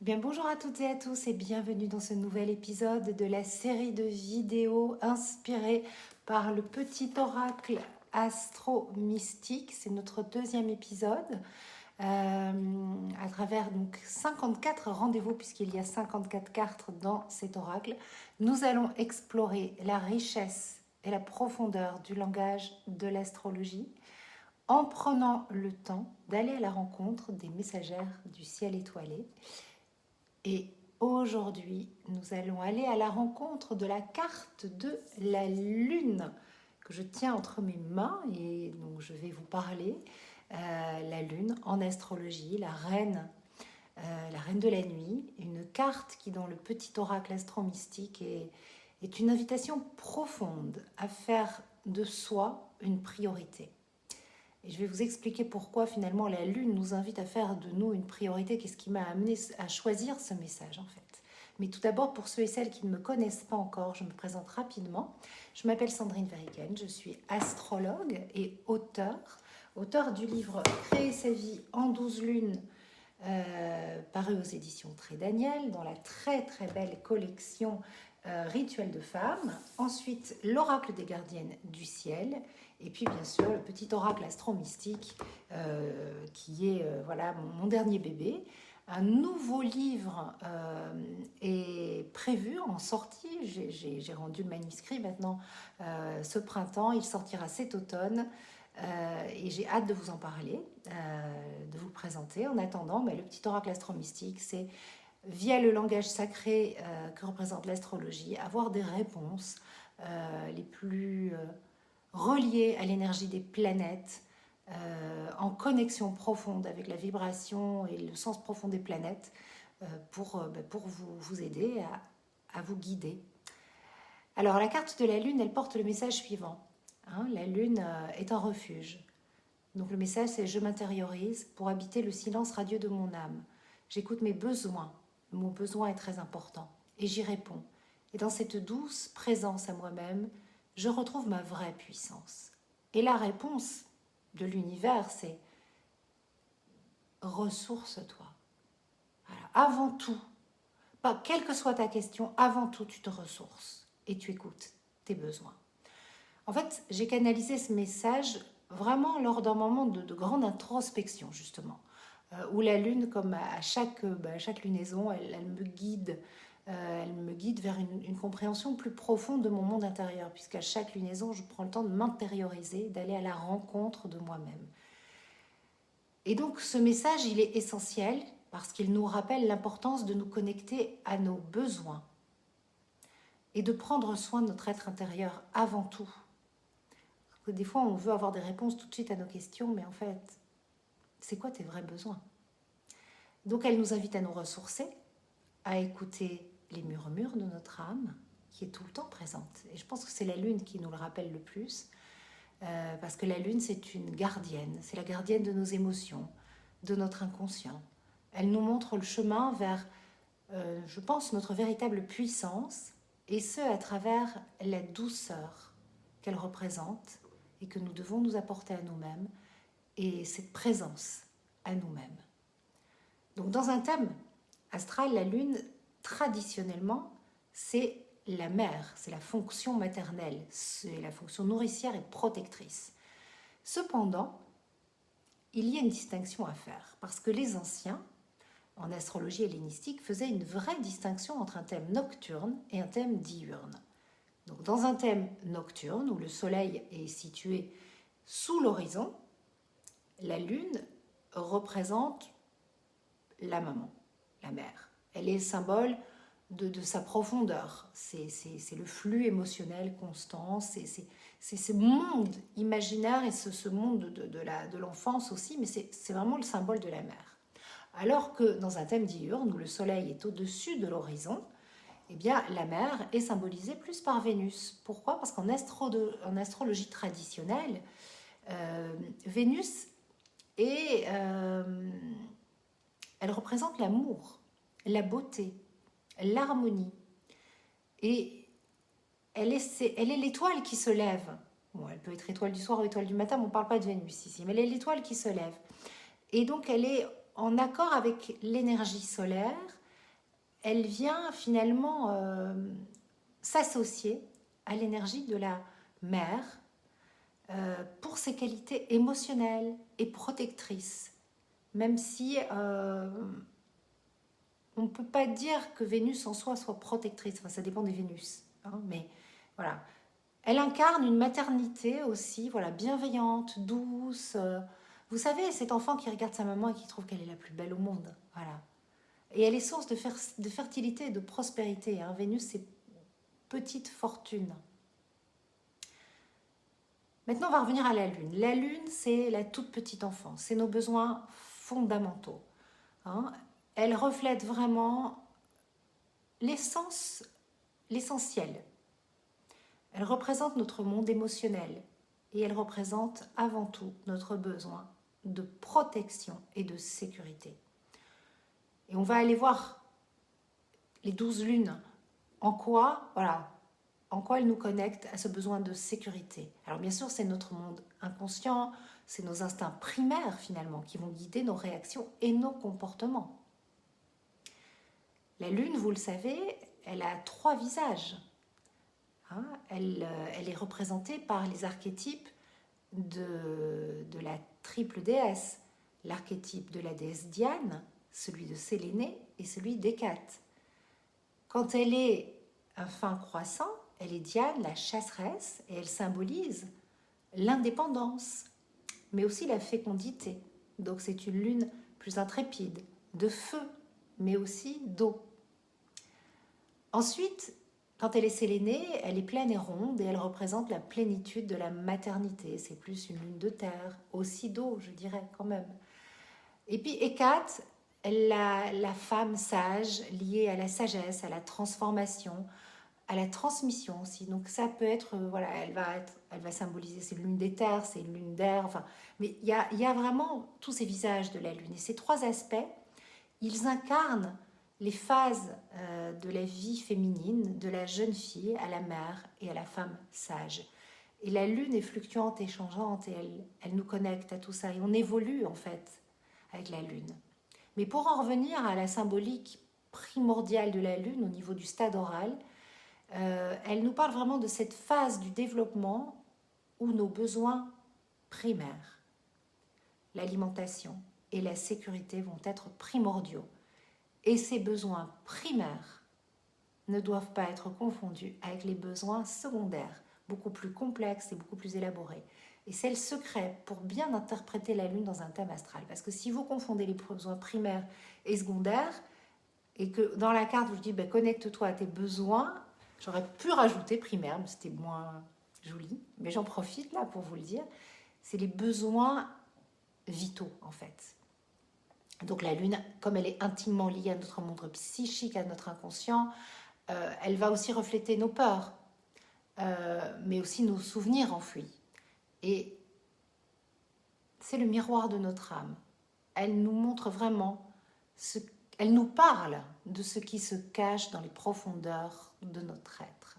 Bien, bonjour à toutes et à tous et bienvenue dans ce nouvel épisode de la série de vidéos inspirées par le petit oracle astro-mystique. C'est notre deuxième épisode à travers donc 54 rendez-vous puisqu'il y a 54 cartes dans cet oracle. Nous allons explorer la richesse et la profondeur du langage de l'astrologie en prenant le temps d'aller à la rencontre des messagères du ciel étoilé. Et aujourd'hui, nous allons aller à la rencontre de la carte de la Lune que je tiens entre mes mains et donc je vais vous parler. La Lune en astrologie, la reine de la nuit, une carte qui dans le petit oracle astro-mystique est une invitation profonde à faire de soi une priorité. Et je vais vous expliquer pourquoi finalement la Lune nous invite à faire de nous une priorité, qu'est-ce qui m'a amené à choisir ce message en fait. Mais tout d'abord, pour ceux et celles qui ne me connaissent pas encore, je me présente rapidement. Je m'appelle Sandrine Veriken, je suis astrologue et auteure du livre Créer sa vie en 12 lunes, paru aux éditions Très Daniel, dans la très très belle collection Rituel de femmes. Ensuite, l'oracle des gardiennes du ciel. Et puis, bien sûr, le petit oracle astro-mystique qui est voilà, mon dernier bébé. Un nouveau livre est prévu en sortie. J'ai rendu le manuscrit maintenant ce printemps. Il sortira cet automne. Et j'ai hâte de vous en parler, de vous présenter. En attendant, le petit oracle astro-mystique, c'est via le langage sacré que représente l'astrologie, avoir des réponses les plus reliées à l'énergie des planètes, en connexion profonde avec la vibration et le sens profond des planètes pour vous aider à vous guider. Alors la carte de la Lune, elle porte le message suivant. La Lune est un refuge. Donc le message, c'est « Je m'intériorise pour habiter le silence radieux de mon âme. J'écoute mes besoins. Mon besoin est très important. Et j'y réponds. Et dans cette douce présence à moi-même, je retrouve ma vraie puissance. » Et la réponse de l'univers, c'est « Ressource-toi. » Voilà. Avant tout, pas, quelle que soit ta question, avant tout, tu te ressources et tu écoutes tes besoins. En fait, j'ai canalisé ce message vraiment lors d'un moment de grande introspection, justement, où la Lune, comme à chaque lunaison, elle me guide. Elle me guide vers une compréhension plus profonde de mon monde intérieur, puisqu'à chaque lunaison, je prends le temps de m'intérioriser, d'aller à la rencontre de moi-même. Et donc, ce message, il est essentiel parce qu'il nous rappelle l'importance de nous connecter à nos besoins et de prendre soin de notre être intérieur avant tout. Parce que des fois, on veut avoir des réponses tout de suite à nos questions, mais en fait, c'est quoi tes vrais besoins ? Donc, elle nous invite à nous ressourcer, à écouter les murmures de notre âme, qui est tout le temps présente. Et je pense que c'est la Lune qui nous le rappelle le plus, parce que la Lune, c'est une gardienne. C'est la gardienne de nos émotions, de notre inconscient. Elle nous montre le chemin vers, je pense, notre véritable puissance, et ce, à travers la douceur qu'elle représente et que nous devons nous apporter à nous-mêmes, et cette présence à nous-mêmes. Donc, dans un thème astral, la Lune, traditionnellement, c'est la mère, c'est la fonction maternelle, c'est la fonction nourricière et protectrice. Cependant, il y a une distinction à faire, parce que les anciens, en astrologie hellénistique, faisaient une vraie distinction entre un thème nocturne et un thème diurne. Donc, dans un thème nocturne, où le soleil est situé sous l'horizon, la Lune représente la maman, la mère. Elle est le symbole de sa profondeur. C'est le flux émotionnel constant, c'est ce monde imaginaire et ce monde de l'enfance aussi, mais c'est vraiment le symbole de la mère. Alors que dans un thème diurne, où le soleil est au-dessus de l'horizon, eh bien, la mère est symbolisée plus par Vénus. Pourquoi ? Parce qu'en astrologie traditionnelle, Vénus est... elle représente l'amour, la beauté, l'harmonie. Et elle est l'étoile qui se lève. Bon, elle peut être étoile du soir ou étoile du matin, mais on ne parle pas de Vénus ici, mais elle est l'étoile qui se lève. Et donc, elle est en accord avec l'énergie solaire, elle vient finalement s'associer à l'énergie de la mère pour ses qualités émotionnelles et protectrices. Même si on ne peut pas dire que Vénus en soi soit protectrice, enfin ça dépend des Vénus, hein, mais voilà. Elle incarne une maternité aussi, voilà, bienveillante, douce. Vous savez, cet enfant qui regarde sa maman et qui trouve qu'elle est la plus belle au monde, voilà. Et elle est source de fertilité et de prospérité. Hein. Vénus, c'est petite fortune. Maintenant, on va revenir à la Lune. La Lune, c'est la toute petite enfance. C'est nos besoins fondamentaux. Hein. Elle reflète vraiment l'essence, l'essentiel. Elle représente notre monde émotionnel et elle représente avant tout notre besoin de protection et de sécurité. Et on va aller voir les 12 lunes, en quoi elles nous connectent à ce besoin de sécurité. Alors bien sûr, c'est notre monde inconscient, c'est nos instincts primaires finalement qui vont guider nos réactions et nos comportements. La lune, vous le savez, elle a 3 visages. Hein, elle est représentée par les archétypes de la triple déesse. L'archétype de la déesse Diane, celui de Sélénée et celui d'Hécate. Quand elle est un fin croissant, elle est Diane, la chasseresse, et elle symbolise l'indépendance, mais aussi la fécondité. Donc c'est une lune plus intrépide, de feu, mais aussi d'eau. Ensuite, quand elle est sélénée, elle est pleine et ronde et elle représente la plénitude de la maternité. C'est plus une lune de terre, aussi d'eau, je dirais quand même. Et puis Hécate, la femme sage, liée à la sagesse, à la transformation, à la transmission aussi. Donc ça peut être, voilà, elle va symboliser, c'est une lune des terres, c'est une lune d'air, enfin, mais il y a vraiment tous ces visages de la lune. Et ces 3 aspects, ils incarnent les phases de la vie féminine, de la jeune fille à la mère et à la femme sage. Et la lune est fluctuante et changeante et elle nous connecte à tout ça. Et on évolue en fait avec la lune. Mais pour en revenir à la symbolique primordiale de la lune au niveau du stade oral, elle nous parle vraiment de cette phase du développement où nos besoins primaires, l'alimentation et la sécurité vont être primordiaux. Et ces besoins primaires ne doivent pas être confondus avec les besoins secondaires, beaucoup plus complexes et beaucoup plus élaborés. Et c'est le secret pour bien interpréter la Lune dans un thème astral. Parce que si vous confondez les besoins primaires et secondaires, et que dans la carte, je vous dis, ben, connecte-toi à tes besoins, j'aurais pu rajouter primaire, mais c'était moins joli, mais j'en profite là pour vous le dire, c'est les besoins vitaux en fait. Donc la Lune, comme elle est intimement liée à notre monde psychique, à notre inconscient, elle va aussi refléter nos peurs, mais aussi nos souvenirs enfouis. Et c'est le miroir de notre âme. Elle nous montre vraiment, elle nous parle de ce qui se cache dans les profondeurs de notre être.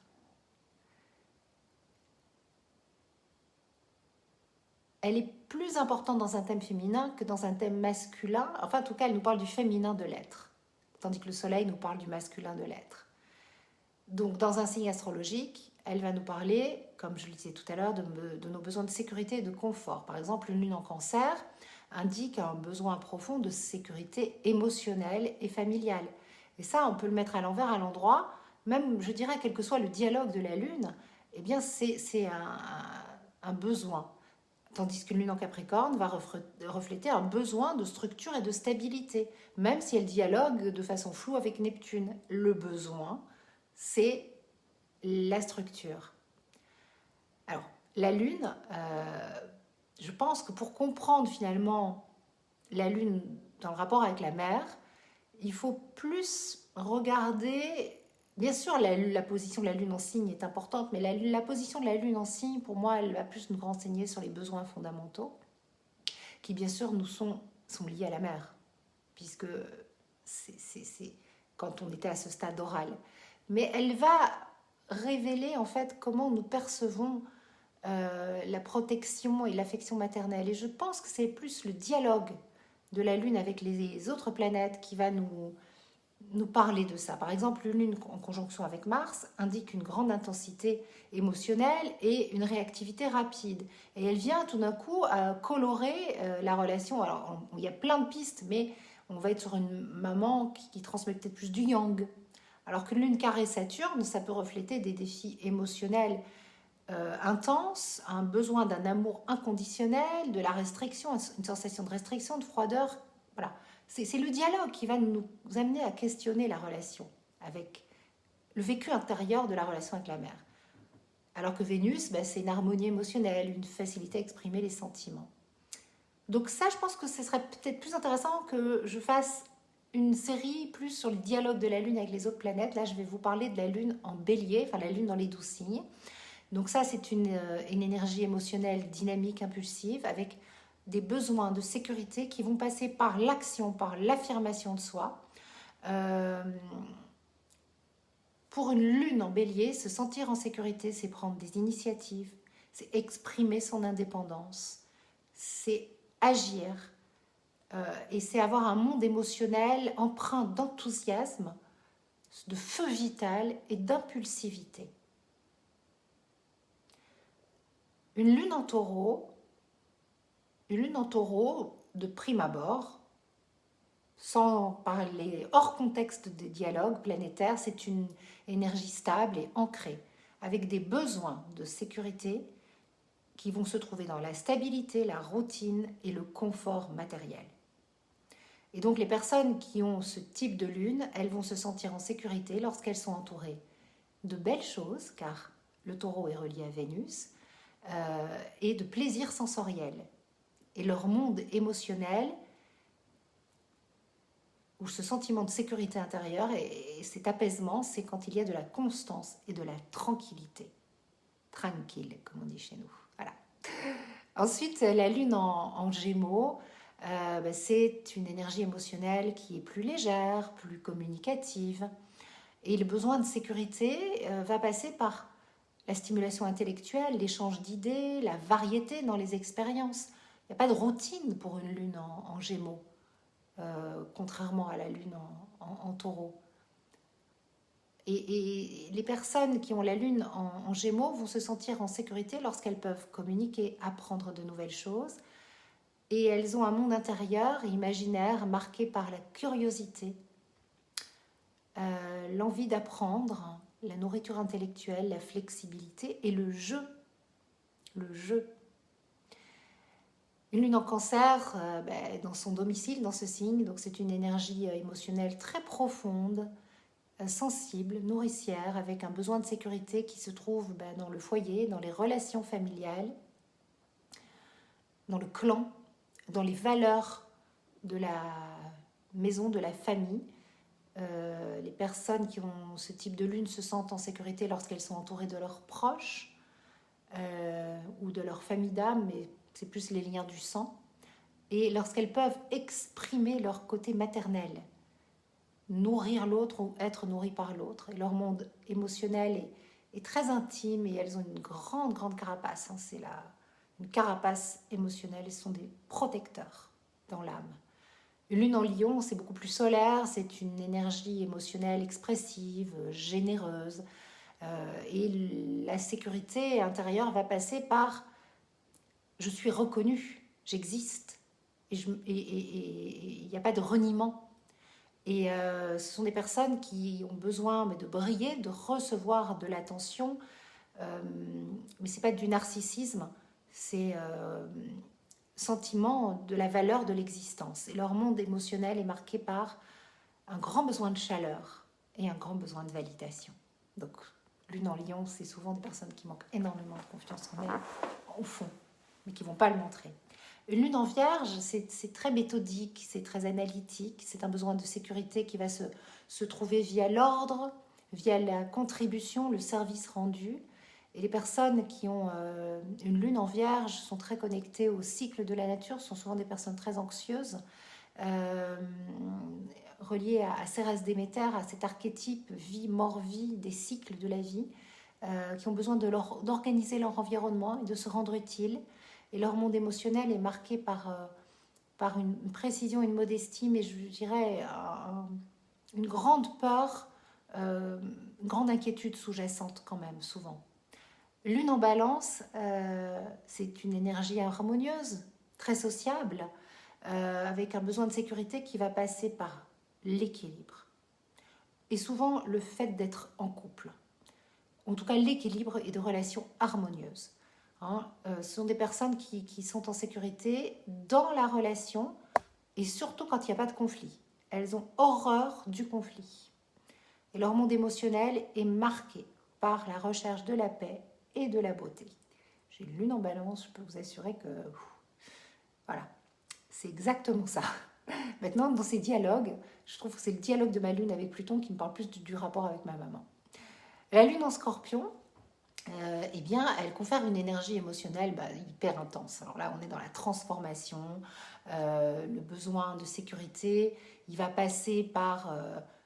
Elle est plus importante dans un thème féminin que dans un thème masculin. Enfin, en tout cas, elle nous parle du féminin de l'être, tandis que le soleil nous parle du masculin de l'être. Donc, dans un signe astrologique, elle va nous parler, comme je le disais tout à l'heure, de nos besoins de sécurité et de confort. Par exemple, une lune en cancer indique un besoin profond de sécurité émotionnelle et familiale. Et ça, on peut le mettre à l'envers, à l'endroit. Même, je dirais, quel que soit le dialogue de la lune, eh bien, c'est un besoin. Tandis qu'une lune en Capricorne va refléter un besoin de structure et de stabilité, même si elle dialogue de façon floue avec Neptune. Le besoin, c'est la structure. Alors, la lune, je pense que pour comprendre finalement la lune dans le rapport avec la mer, il faut plus regarder. Bien sûr, la position de la Lune en signe est importante, mais la position de la Lune en signe, pour moi, elle va plus nous renseigner sur les besoins fondamentaux, qui bien sûr sont liés à la mer, puisque c'est quand on était à ce stade oral. Mais elle va révéler en fait comment nous percevons la protection et l'affection maternelle. Et je pense que c'est plus le dialogue de la Lune avec les autres planètes qui va nous nous parler de ça. Par exemple, une lune en conjonction avec Mars indique une grande intensité émotionnelle et une réactivité rapide. Et elle vient tout d'un coup à colorer la relation. Alors, il y a plein de pistes, mais on va être sur une maman qui transmet peut-être plus du yang. Alors qu'une lune carrée Saturne, ça peut refléter des défis émotionnels intenses, un besoin d'un amour inconditionnel, de la restriction, une sensation de restriction, de froideur. Voilà. C'est le dialogue qui va nous amener à questionner la relation avec le vécu intérieur de la relation avec la mère. Alors que Vénus, ben, c'est une harmonie émotionnelle, une facilité à exprimer les sentiments. Donc ça, je pense que ce serait peut-être plus intéressant que je fasse une série plus sur le dialogue de la Lune avec les autres planètes. Là, je vais vous parler de la Lune en bélier, enfin la Lune dans les 12 signes. Donc ça, c'est une énergie émotionnelle dynamique, impulsive, avec des besoins de sécurité qui vont passer par l'action, par l'affirmation de soi. Pour une lune en bélier, se sentir en sécurité, c'est prendre des initiatives, c'est exprimer son indépendance, c'est agir et c'est avoir un monde émotionnel empreint d'enthousiasme, de feu vital et d'impulsivité. Une lune en taureau, de prime abord, sans parler hors contexte des dialogues planétaires, c'est une énergie stable et ancrée, avec des besoins de sécurité qui vont se trouver dans la stabilité, la routine et le confort matériel. Et donc les personnes qui ont ce type de lune, elles vont se sentir en sécurité lorsqu'elles sont entourées de belles choses, car le taureau est relié à Vénus, et de plaisir sensoriel. Et leur monde émotionnel, ou ce sentiment de sécurité intérieure et cet apaisement, c'est quand il y a de la constance et de la tranquillité. Tranquille, comme on dit chez nous. Voilà. Ensuite, la lune en Gémeaux, c'est une énergie émotionnelle qui est plus légère, plus communicative. Et le besoin de sécurité va passer par la stimulation intellectuelle, l'échange d'idées, la variété dans les expériences. Il n'y a pas de routine pour une lune en Gémeaux. Contrairement à la lune en taureau. Et les personnes qui ont la lune en gémeaux vont se sentir en sécurité lorsqu'elles peuvent communiquer, apprendre de nouvelles choses. Et elles ont un monde intérieur et imaginaire marqué par la curiosité, l'envie d'apprendre, la nourriture intellectuelle, la flexibilité et le jeu. Le jeu. Une lune en cancer, dans son domicile, dans ce signe, donc c'est une énergie émotionnelle très profonde, sensible, nourricière, avec un besoin de sécurité qui se trouve dans le foyer, dans les relations familiales, dans le clan, dans les valeurs de la maison, de la famille. Les personnes qui ont ce type de lune se sentent en sécurité lorsqu'elles sont entourées de leurs proches ou de leur famille d'âme, mais c'est plus les liens du sang, et lorsqu'elles peuvent exprimer leur côté maternel, nourrir l'autre ou être nourries par l'autre. Et leur monde émotionnel est très intime et elles ont une grande carapace. C'est une carapace émotionnelle, elles sont des protecteurs dans l'âme. Une lune en lion, c'est beaucoup plus solaire, c'est une énergie émotionnelle expressive, généreuse. Et la sécurité intérieure va passer par je suis reconnue, j'existe, et il n'y a pas de reniement. Et ce sont des personnes qui ont besoin de briller, de recevoir de l'attention, mais ce n'est pas du narcissisme, c'est sentiment de la valeur de l'existence. Et leur monde émotionnel est marqué par un grand besoin de chaleur et un grand besoin de validation. Donc, lune en lion, c'est souvent des personnes qui manquent énormément de confiance en elles, au fond, mais qui ne vont pas le montrer. Une lune en vierge, c'est très méthodique, c'est très analytique, c'est un besoin de sécurité qui va se trouver via l'ordre, via la contribution, le service rendu. Et les personnes qui ont une lune en vierge sont très connectées au cycle de la nature, sont souvent des personnes très anxieuses, reliées à Cérès Déméter, à cet archétype vie, mort, vie, des cycles de la vie, qui ont besoin d'organiser leur environnement et de se rendre utile. Et leur monde émotionnel est marqué par une précision, une modestie, mais je dirais une grande peur, une grande inquiétude sous-jacente quand même, souvent. Lune en balance, c'est une énergie harmonieuse, très sociable, avec un besoin de sécurité qui va passer par l'équilibre. Et souvent, le fait d'être en couple. En tout cas, l'équilibre et de relations harmonieuses. Ce sont des personnes qui sont en sécurité dans la relation et surtout quand il n'y a pas de conflit. Elles ont horreur du conflit. Et leur monde émotionnel est marqué par la recherche de la paix et de la beauté. J'ai une lune en balance, je peux vous assurer que... Voilà, c'est exactement ça. Maintenant, dans ces dialogues, je trouve que c'est le dialogue de ma lune avec Pluton qui me parle plus du rapport avec ma maman. La lune en Scorpion, eh bien, elle confère une énergie émotionnelle hyper intense. Alors là, on est dans la transformation, le besoin de sécurité. Il va passer par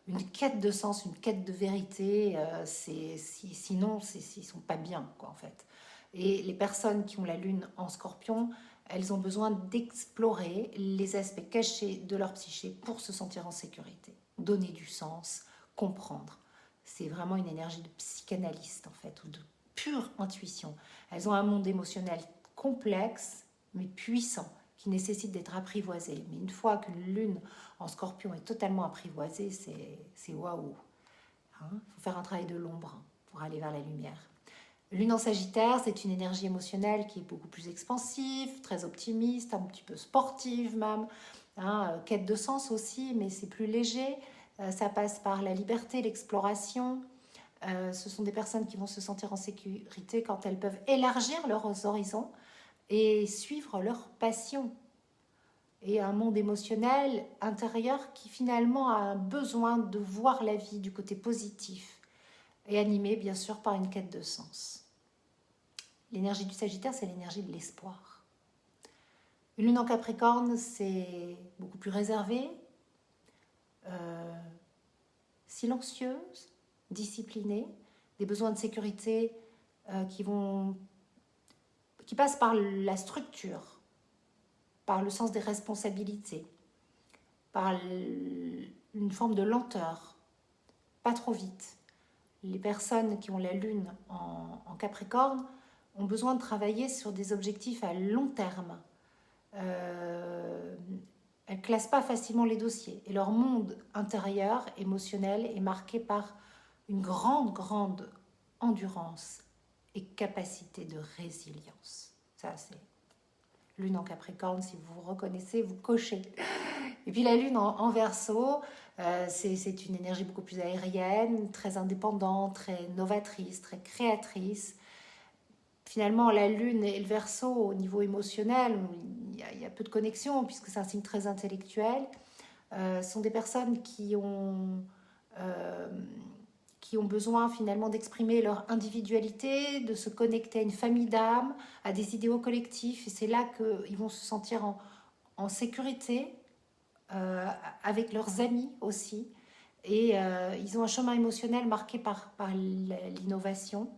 une quête de sens, une quête de vérité. Sinon, ils ne sont pas bien, quoi, en fait. Et les personnes qui ont la lune en Scorpion, elles ont besoin d'explorer les aspects cachés de leur psyché pour se sentir en sécurité, donner du sens, comprendre. C'est vraiment une énergie de psychanalyste, en fait, ou de pure intuition. Elles ont un monde émotionnel complexe, mais puissant, qui nécessite d'être apprivoisé. Mais une fois qu'une lune en Scorpion est totalement apprivoisée, c'est waouh. Il faut faire un travail de l'ombre pour aller vers la lumière. Lune en Sagittaire, c'est une énergie émotionnelle qui est beaucoup plus expansive, très optimiste, un petit peu sportive même. Quête de sens aussi, mais c'est plus léger. Ça passe par la liberté, l'exploration. Ce sont des personnes qui vont se sentir en sécurité quand elles peuvent élargir leurs horizons et suivre leur passion. Et un monde émotionnel intérieur qui finalement a un besoin de voir la vie du côté positif et animé bien sûr par une quête de sens. L'énergie du Sagittaire, c'est l'énergie de l'espoir. Une lune en Capricorne, c'est beaucoup plus réservé, silencieuse, disciplinée, des besoins de sécurité qui passent par la structure, par le sens des responsabilités, par une forme de lenteur, pas trop vite. Les personnes qui ont la lune en Capricorne ont besoin de travailler sur des objectifs à long terme. Elles ne classent pas facilement les dossiers. Et leur monde intérieur, émotionnel, est marqué par une grande endurance et capacité de résilience. Ça, c'est lune en Capricorne. Si vous vous reconnaissez, vous cochez. Et puis la lune en Verseau, c'est une énergie beaucoup plus aérienne, très indépendante, très novatrice, très créatrice. Finalement, la lune et le Verseau, au niveau émotionnel, il y a peu de connexion puisque c'est un signe très intellectuel. Sont des personnes qui ont besoin finalement d'exprimer leur individualité, de se connecter à une famille d'âmes, à des idéaux collectifs. Et c'est là qu'ils vont se sentir en sécurité, avec leurs amis aussi. Et ils ont un chemin émotionnel marqué par l'innovation,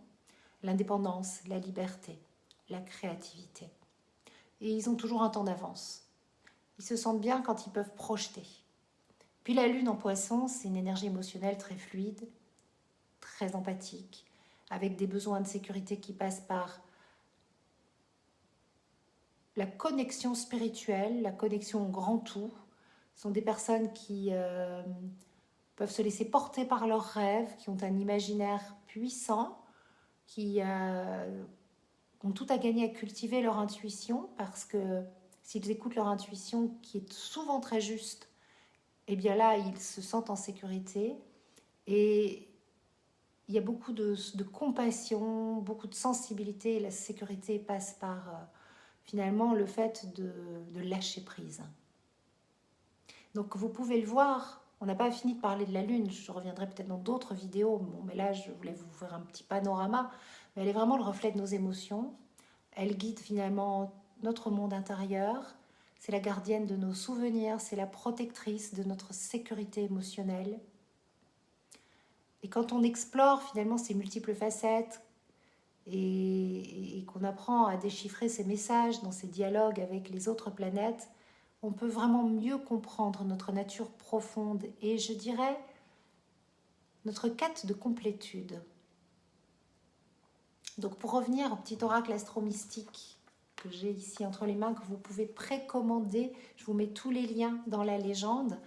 l'indépendance, la liberté, la créativité. Et ils ont toujours un temps d'avance. Ils se sentent bien quand ils peuvent projeter. Puis la lune en Poisson, c'est une énergie émotionnelle très fluide, très empathique, avec des besoins de sécurité qui passent par la connexion spirituelle, la connexion au grand tout. Ce sont des personnes qui peuvent se laisser porter par leurs rêves, qui ont un imaginaire puissant, qui ont tout à gagner à cultiver leur intuition, parce que s'ils écoutent leur intuition, qui est souvent très juste, eh bien là, ils se sentent en sécurité. Et il y a beaucoup de compassion, beaucoup de sensibilité. Et la sécurité passe par finalement le fait de lâcher prise. Donc vous pouvez le voir, on n'a pas fini de parler de la lune, je reviendrai peut-être dans d'autres vidéos, mais là je voulais vous faire un petit panorama, mais elle est vraiment le reflet de nos émotions, elle guide finalement notre monde intérieur, c'est la gardienne de nos souvenirs, c'est la protectrice de notre sécurité émotionnelle. Et quand on explore finalement ces multiples facettes et qu'on apprend à déchiffrer ces messages dans ces dialogues avec les autres planètes, on peut vraiment mieux comprendre notre nature profonde et je dirais notre quête de complétude. Donc pour revenir au petit oracle astro-mystique que j'ai ici entre les mains, que vous pouvez précommander, je vous mets tous les liens dans la légende.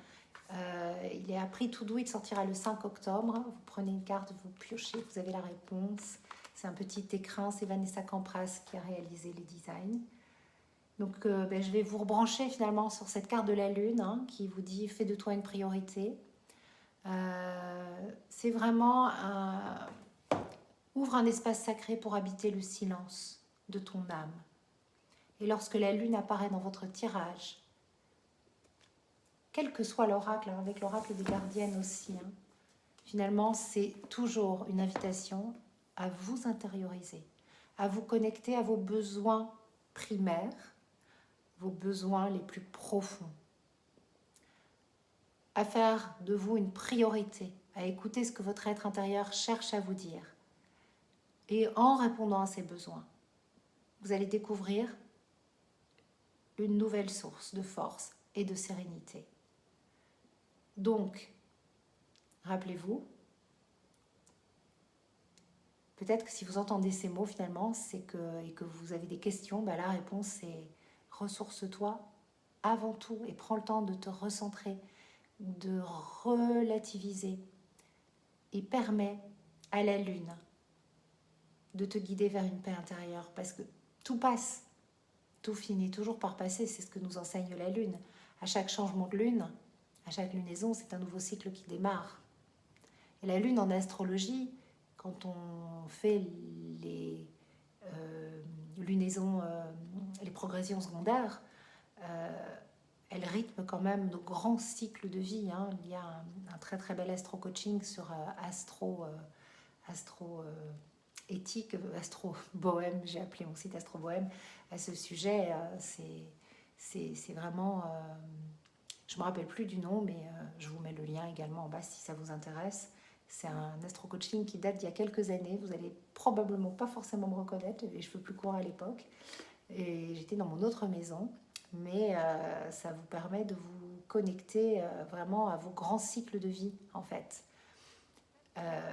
Il est à prix tout doux, il sortira le 5 octobre. Vous prenez une carte, vous piochez, vous avez la réponse. C'est un petit écrin, c'est Vanessa Campras qui a réalisé les designs. Donc je vais vous rebrancher finalement sur cette carte de la lune qui vous dit « Fais de toi une priorité ». C'est vraiment ouvre un espace sacré pour habiter le silence de ton âme. Et lorsque la lune apparaît dans votre tirage, quel que soit l'oracle, avec l'oracle des gardiennes aussi, finalement c'est toujours une invitation à vous intérioriser, à vous connecter à vos besoins primaires, vos besoins les plus profonds, à faire de vous une priorité, à écouter ce que votre être intérieur cherche à vous dire. Et en répondant à ces besoins, vous allez découvrir une nouvelle source de force et de sérénité. Donc, rappelez-vous, peut-être que si vous entendez ces mots finalement, et que vous avez des questions, la réponse est ressource-toi avant tout et prends le temps de te recentrer, de relativiser et permets à la lune de te guider vers une paix intérieure parce que tout passe, tout finit toujours par passer, c'est ce que nous enseigne la lune. À chaque changement de lune, à chaque lunaison, c'est un nouveau cycle qui démarre. Et la lune en astrologie, quand on fait les lunaisons, les progressions secondaires, elle rythme quand même nos grands cycles de vie. Il y a un très très bel astro-coaching sur éthique, astro-bohème, j'ai appelé mon site astro-bohème à ce sujet. C'est vraiment... je ne me rappelle plus du nom, mais je vous mets le lien également en bas si ça vous intéresse. C'est un astro-coaching qui date d'il y a quelques années. Vous allez probablement pas forcément me reconnaître, j'avais les cheveux plus courts à l'époque. Et j'étais dans mon autre maison. Mais ça vous permet de vous connecter vraiment à vos grands cycles de vie, en fait.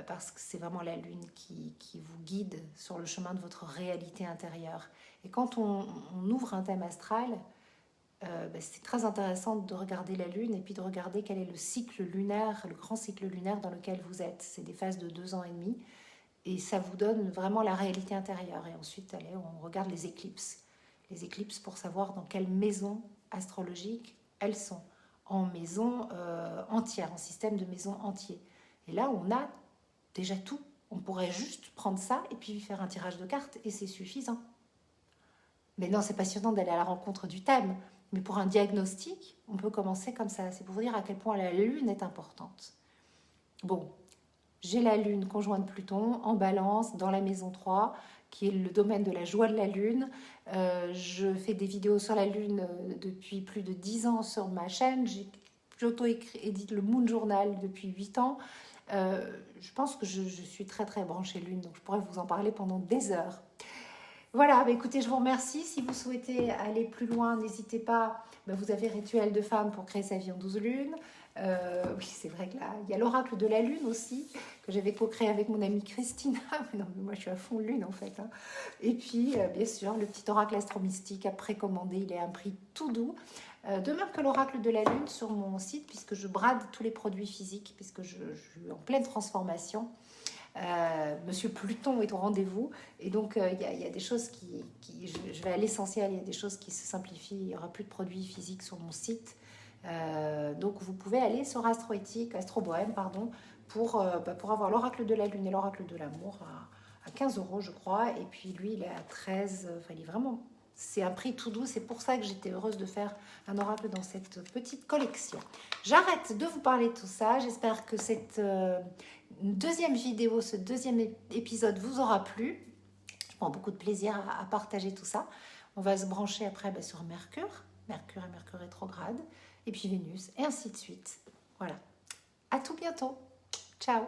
Parce que c'est vraiment la lune qui vous guide sur le chemin de votre réalité intérieure. Et quand on ouvre un thème astral, c'est très intéressant de regarder la lune et puis de regarder quel est le cycle lunaire, le grand cycle lunaire dans lequel vous êtes. C'est des phases de 2 ans et demi et ça vous donne vraiment la réalité intérieure. Et ensuite, allez, on regarde les éclipses. Les éclipses pour savoir dans quelle maison astrologique elles sont. En maison entière, en système de maison entier. Et là, on a déjà tout. On pourrait juste prendre ça et puis faire un tirage de cartes et c'est suffisant. Mais non, c'est passionnant d'aller à la rencontre du thème. Mais pour un diagnostic, on peut commencer comme ça. C'est pour vous dire à quel point la lune est importante. Bon, j'ai la lune conjointe Pluton en balance dans la maison 3, qui est le domaine de la joie de la lune. Je fais des vidéos sur la lune depuis plus de 10 ans sur ma chaîne. J'auto-édite le Moon Journal depuis 8 ans. Je pense que je suis très très branchée lune, donc je pourrais vous en parler pendant des heures. Voilà, écoutez, je vous remercie. Si vous souhaitez aller plus loin, n'hésitez pas. Vous avez Rituel de femme pour créer sa vie en 12 lunes. Oui, c'est vrai que là, il y a l'oracle de la lune aussi, que j'avais co-créé avec mon amie Christina. Non, mais moi, je suis à fond lune, en fait. Et puis, bien sûr, le petit oracle astro-mystique à précommander. Il est à un prix tout doux. De même que l'oracle de la lune sur mon site, puisque je brade tous les produits physiques, puisque je suis en pleine transformation. Monsieur Pluton est au rendez-vous et donc il y a des choses je vais à l'essentiel, il y a des choses qui se simplifient, il n'y aura plus de produits physiques sur mon site, donc vous pouvez aller sur Astro-Bohème pour avoir l'oracle de la lune et l'oracle de l'amour à 15 € je crois, et puis lui il est à 13, il est vraiment, c'est un prix tout doux, c'est pour ça que j'étais heureuse de faire un oracle dans cette petite collection. J'arrête de vous parler de tout ça, j'espère que cette deuxième vidéo, ce deuxième épisode vous aura plu. Je prends beaucoup de plaisir à partager tout ça. On va se brancher après sur Mercure et Mercure rétrograde, et puis Vénus, et ainsi de suite. Voilà. À tout bientôt. Ciao.